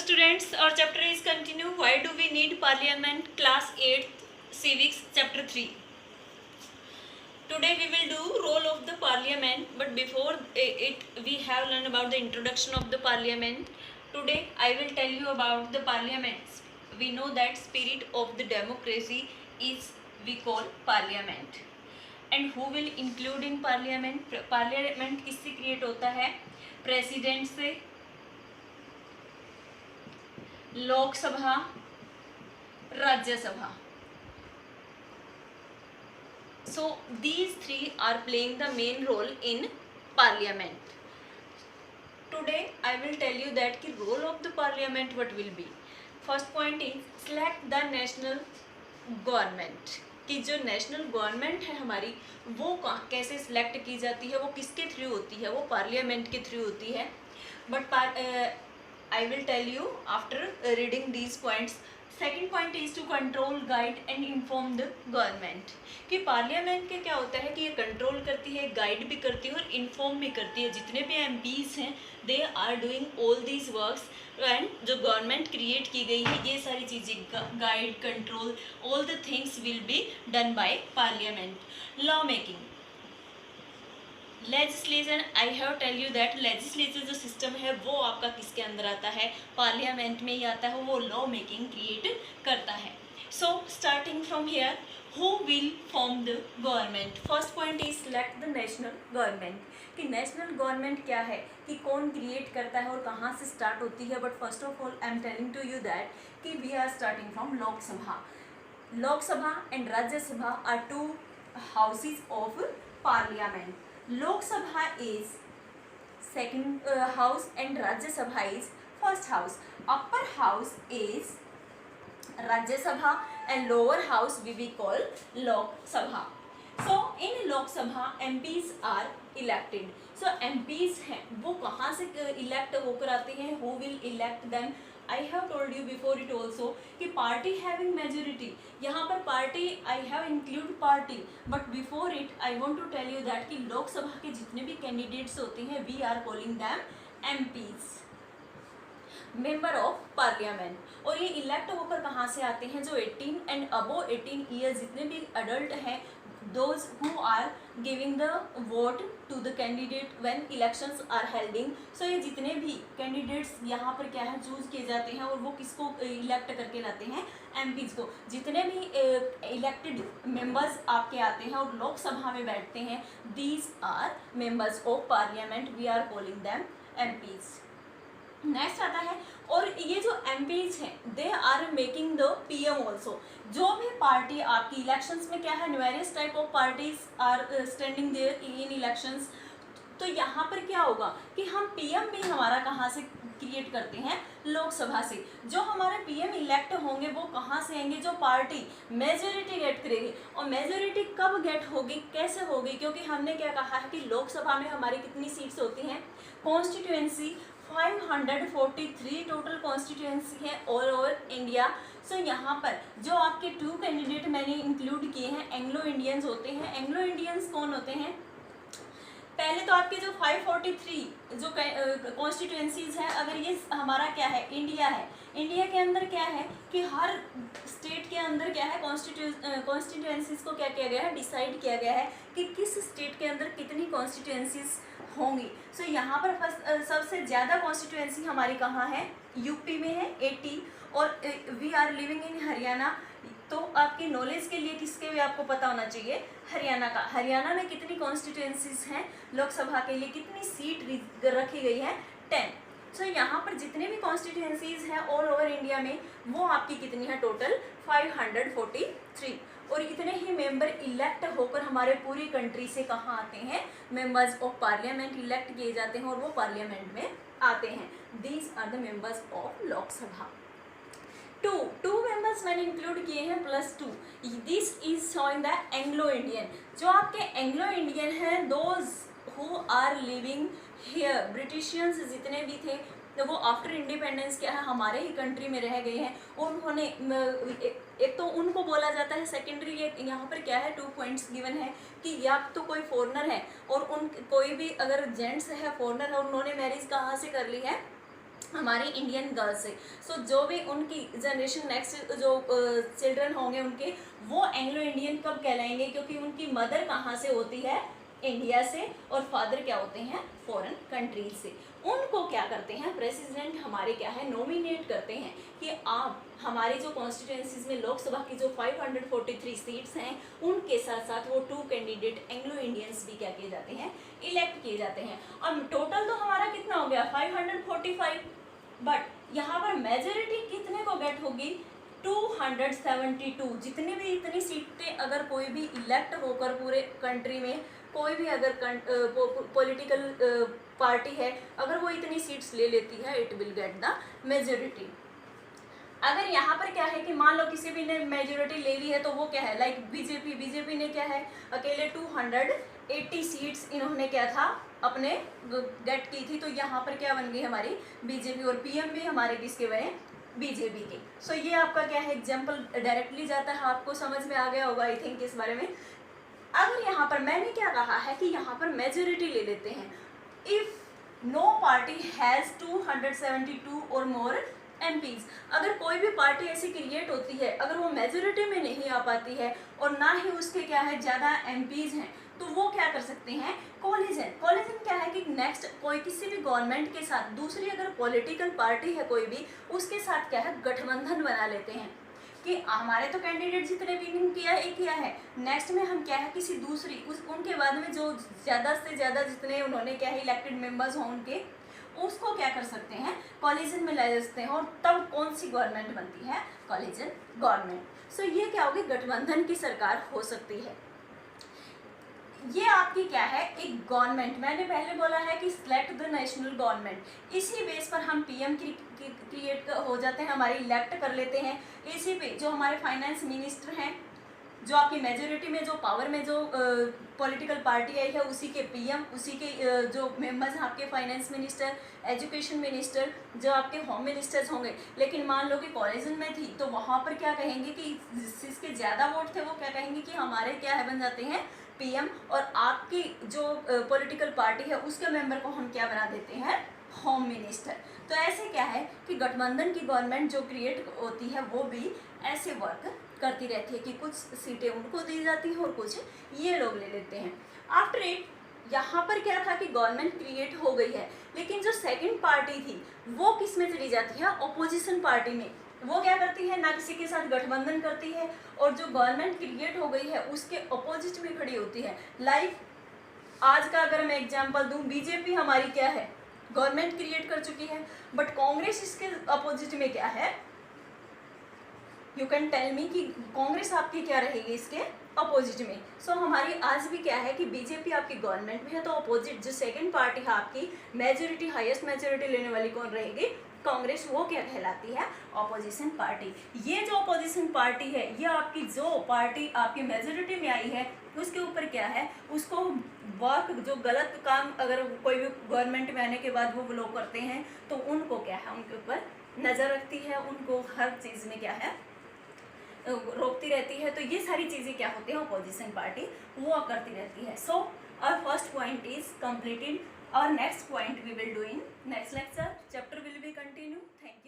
students, our chapter is continue. Why do we need parliament? Class 8 civics chapter 3. Today we will do role of the parliament, but before it we have learned about the introduction of the parliament. Today I will tell you about the parliament. We know that spirit of the democracy is we call parliament. And who will include in parliament? Parliament किससे create होता है? President से, Lok Sabha, Rajya Sabha. So these three are playing the main role in parliament. Today I will tell you that the role of the parliament what will be. First point is select the national government. कि जो national government है हमारी वो कैसे select की जाती है, वो किसके थ्रू होती है, वो पार्लियामेंट के थ्रू होती है. But I will tell you after reading these points. Second point is to control, guide and inform the government. कि पार्लियामेंट के क्या होता है कि ये कंट्रोल करती है, गाइड भी करती है और इन्फॉर्म भी करती है. जितने भी एमपीज हैं they are doing all these works. And जो गवर्नमेंट क्रिएट की गई है ये सारी चीज़ें guide, control, all the things will be done by parliament. Law making, legislation. I have tell you that legislature जो सिस्टम है वो आपका किसके अंदर आता है? पार्लियामेंट में ही आता है. वो लॉ मेकिंग क्रिएट करता है. So starting from here, who will form the government? First point is select the national government. कि नेशनल गवर्नमेंट क्या है, कि कौन क्रिएट करता है और कहाँ से स्टार्ट होती है. But first of all I am telling to you that कि we are starting from Lok Sabha. Lok Sabha and Rajya Sabha are to houses of parliament. Lok Sabha is second house and Rajya Sabha is first house. Upper house is Rajya Sabha and lower house we call Lok Sabha. So in Lok Sabha MPs are elected. So MPs हैं वो कहाँ से elect होकर आते हैं? Who will elect them? I have told you before it also कि party having majority. यहाँ पर party I have include party, but before it I want to tell you that कि लोक सभा के जितने भी candidates होते हैं we are calling them MPs, member of parliament. और ये इलेक्ट होकर कहाँ से आते हैं? जो 18 एंड अबो 18 ईयर्स जितने भी अडल्ट हैं, those who are giving the vote to the candidate when elections are holding. So ये जितने भी कैंडिडेट्स यहाँ पर क्या है चूज किए जाते हैं और वो किसको इलेक्ट करके लाते हैं? एमपीज को. जितने भी इलेक्टेड मेंबर्स आपके आते हैं और लोकसभा में बैठते हैं, these are members of parliament. We are calling them MPs. Next आता है, और ये जो एमपीज हैं they are making the PM also. जो भी पार्टी आपकी इलेक्शंस में क्या है, various type of parties are standing there in elections. तो यहाँ पर क्या होगा कि हम पीएम भी हमारा कहाँ से क्रिएट करते हैं? लोकसभा से. जो हमारे पीएम इलेक्ट होंगे वो कहाँ से आएंगे? जो पार्टी मेजोरिटी गेट करेगी. और मेजोरिटी कब गेट होगी, कैसे होगी? क्योंकि हमने क्या कहा है कि लोकसभा में हमारी कितनी सीट्स होती हैं? कॉन्स्टिट्यूएंसी 543 टोटल कॉन्स्टिट्यूएंसी है ऑल ओवर इंडिया. सो यहाँ पर जो आपके 2 कैंडिडेट मैंने इंक्लूड किए हैं एंग्लो इंडियंस होते हैं. एंग्लो इंडियंस कौन होते हैं? पहले तो आपके जो 543 जो कॉन्स्टिट्यूएंसीज हैं, अगर ये हमारा क्या है? इंडिया है. इंडिया के अंदर क्या है कि हर स्टेट के अंदर क्या है? कॉन्स्टिट्यूएंसीज को क्या किया गया है? डिसाइड किया गया है कि किस स्टेट के अंदर कितनी कॉन्स्टिट्यूएंसीज होंगी. सो यहाँ पर फर्स्ट सबसे ज़्यादा कॉन्स्टिट्यूएंसी हमारी कहाँ है? यूपी में है 80. और we are living in Haryana. तो आपकी नॉलेज के लिए किसके भी आपको पता होना चाहिए? हरियाणा का. हरियाणा में कितनी कॉन्स्टिट्यूएंसीज हैं? लोकसभा के लिए कितनी सीट रखी गई है? 10. सो यहाँ पर जितने भी कॉन्स्टिट्यूएंसीज हैं ऑल ओवर इंडिया में वो आपकी कितनी है? टोटल 543. और इतने ही मेंबर इलेक्ट होकर हमारे पूरी कंट्री से कहाँ आते हैं? मेंबर्स ऑफ पार्लियामेंट इलेक्ट किए जाते हैं और वो पार्लियामेंट में आते हैं. These are the members of Lok Sabha. Two members मैंने इंक्लूड किए हैं +2. This is showing the Anglo Indian. जो आपके एंग्लो इंडियन हैं, those who are living here. ब्रिटिशियंस जितने भी थे तो वो आफ्टर इंडिपेंडेंस क्या है हमारे ही कंट्री में रह गए हैं. और उन्होंने एक तो उनको बोला जाता है सेकेंडरी. यहाँ पर क्या है 2 पॉइंट्स गिवन है कि या तो कोई फॉरेनर है और उन कोई भी अगर जेंट्स है फॉरेनर है, उन्होंने मैरिज कहाँ से कर ली है? हमारी इंडियन गर्ल्स से। सो जो भी उनकी जनरेशन नेक्स्ट जो चिल्ड्रन होंगे उनके, वो एंग्लो इंडियन कब कहलाएंगे, क्योंकि उनकी मदर कहाँ से होती है, इंडिया से, और फादर क्या होते हैं, फॉरेन कंट्रीज से। उनको क्या करते हैं प्रेसिडेंट हमारे क्या है, नॉमिनेट करते हैं कि आप हमारे जो कॉन्स्टिट्यूंसीज में लोकसभा की जो 543 सीट्स हैं उनके साथ साथ वो 2 कैंडिडेट एंग्लो इंडियंस भी क्या किए जाते हैं, इलेक्ट किए जाते हैं। और टोटल तो हमारा कितना हो गया 545, बट यहाँ पर मेजोरिटी कितने को गेट होगी, 272। जितने भी इतनी सीटें अगर कोई भी इलेक्ट होकर पूरे कंट्री में कोई भी अगर पॉलिटिकल पार्टी है, अगर वो इतनी सीट्स ले लेती है, it will get the majority. अगर यहाँ पर क्या है कि मान लो किसी भी ने मेजोरिटी ले ली है तो वो क्या है, लाइक बीजेपी ने क्या है, अकेले 280 सीट्स इन्होंने क्या था अपने गेट की थी, तो यहाँ पर क्या बन गई हमारी बीजेपी, और पीएम भी हमारे किसके बने, बीजेपी के। सो ये आपका क्या है एग्जाम्पल डायरेक्टली जाता है, आपको समझ में आ गया होगा आई थिंक इस बारे में। अगर यहाँ पर मैंने क्या कहा है कि यहाँ पर मेजोरिटी ले लेते हैं, इफ नो पार्टी हैज़ 272 और मोर एमपीज, अगर कोई भी पार्टी ऐसी क्रिएट होती है, अगर वो मेजोरिटी में नहीं आ पाती है और ना ही उसके क्या है ज़्यादा एमपीज हैं, तो वो क्या कर सकते हैं, कोलिजन। कोलिजन क्या है कि नेक्स्ट कोई किसी भी गवर्नमेंट के साथ दूसरी अगर पॉलिटिकल पार्टी है कोई भी, उसके साथ क्या है गठबंधन बना लेते हैं कि हमारे तो कैंडिडेट जितने विनिंग किया है, नेक्स्ट में हम क्या है किसी दूसरी उनके बाद में जो ज़्यादा से ज़्यादा जितने उन्होंने क्या है इलेक्टेड मेंबर्स हों उनके, उसको क्या कर सकते हैं, कॉलिजन में ला सकते हैं, और तब कौन सी गवर्नमेंट बनती है, कॉलिजन गवर्नमेंट। सो ये क्या होगी, गठबंधन की सरकार हो सकती है। ये आपकी क्या है एक गवर्नमेंट, मैंने पहले बोला है कि सिलेक्ट द नेशनल गवर्नमेंट, इसी बेस पर हम पीएम क्रिएट हो जाते हैं, हमारे इलेक्ट कर लेते हैं। इसी पे जो हमारे फाइनेंस मिनिस्टर हैं, जो आपकी मेजोरिटी में जो पावर में जो पॉलिटिकल पार्टी आई है उसी के पीएम, उसी के जो मेंबर्स हैं आपके फाइनेंस मिनिस्टर, एजुकेशन मिनिस्टर, जो आपके होम मिनिस्टर्स होंगे। लेकिन मान लो कि कॉलिजन में थी तो वहाँ पर क्या कहेंगे कि जिसके ज़्यादा वोट थे वो क्या कहेंगे कि हमारे क्या है बन जाते हैं पीएम, और आपकी जो पॉलिटिकल पार्टी है उसके मेंबर को हम क्या बना देते हैं, होम मिनिस्टर। तो ऐसे क्या है कि गठबंधन की गवर्नमेंट जो क्रिएट होती है वो भी ऐसे वर्क करती रहती है कि कुछ सीटें उनको दी जाती हैं और कुछ ये लोग ले लेते हैं। आफ्टर इट यहाँ पर क्या था कि गवर्नमेंट क्रिएट हो गई है, लेकिन जो सेकंड पार्टी थी वो किस में चली जाती है, अपोजिशन पार्टी में। वो क्या करती है, ना किसी के साथ गठबंधन करती है, और जो गवर्नमेंट क्रिएट हो गई है उसके अपोजिट में खड़ी होती है। लाइक आज का अगर मैं एग्जांपल दूं, बीजेपी हमारी क्या है, गवर्नमेंट क्रिएट कर चुकी है, बट कांग्रेस इसके अपोजिट में क्या है, यू कैन टेल मी कि कांग्रेस आपकी क्या रहेगी इसके अपोजिट में। सो हमारी आज भी क्या है कि बीजेपी आपकी गवर्नमेंट में है, तो अपोजिट जो सेकंड पार्टी है आपकी मेजोरिटी, हाईएस्ट मेजोरिटी लेने वाली कौन रहेगी, कांग्रेस, वो क्या कहलाती है, ऑपोजिशन पार्टी। ये जो ऑपोजिशन पार्टी है, ये आपकी जो पार्टी आपकी मेजोरिटी में आई है उसके ऊपर क्या है, उसको वर्क जो गलत काम अगर कोई भी गवर्नमेंट में आने के बाद वो लोग करते हैं तो उनको क्या है, उनके ऊपर नज़र रखती है, उनको हर चीज़ में क्या है रोकती रहती है। तो ये सारी चीज़ें क्या होती हैं, ऑपोजिशन पार्टी वो करती रहती है। So our first point is completed. Our next point we will do in next lecture. Chapter will be continue. Thank you.